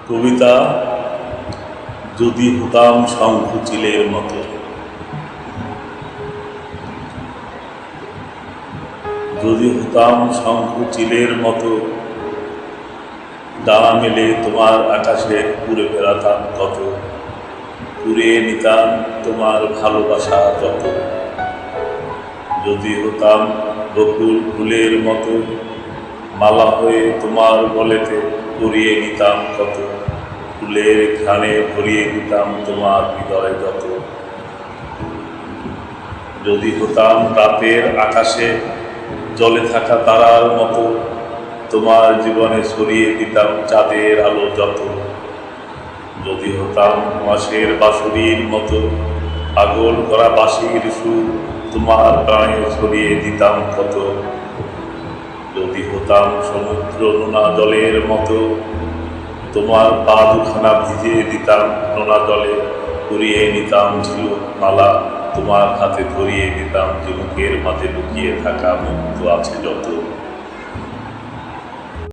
কবিতা। যদি হতাম শঙ্খচিলের মতো, যদি হতাম শঙ্খচিলের মতো, ডানা মেলে তোমার আকাশে উড়ে বেড়াতাম কত, কুড়িয়ে নিতাম তোমার ভালোবাসা যত। যদি হতাম বকুল ফুলের মতো, মালা হয়ে তোমার গলেতে পরিয়ে নিতাম কত, ফুলের ঘ্রাণে ভরিয়ে দিতাম তোমার হৃদয় যত। যদি হতাম রাতের আকাশে জলে থাকা তারার মতো, তোমার জীবনে ছড়িয়ে দিতাম চাঁদের আলো যত। যদি হতাম মাসের বাঁশুরির মতো, পাগল করা বাঁশির সুর তোমার প্রাণে ছড়িয়ে দিতাম কত। যদি হতাম সমুদ্র নোনা জলের মতো, তোমার পা দুখানা ভিজিয়ে দিতাম নোনা জলে, করিয়ে নিতাম ঝিনুক মালা তোমার হাতে ধরিয়ে দিতাম ঝিনুকের মাঝে লুকিয়ে থাকা মুক্ত আছে যত।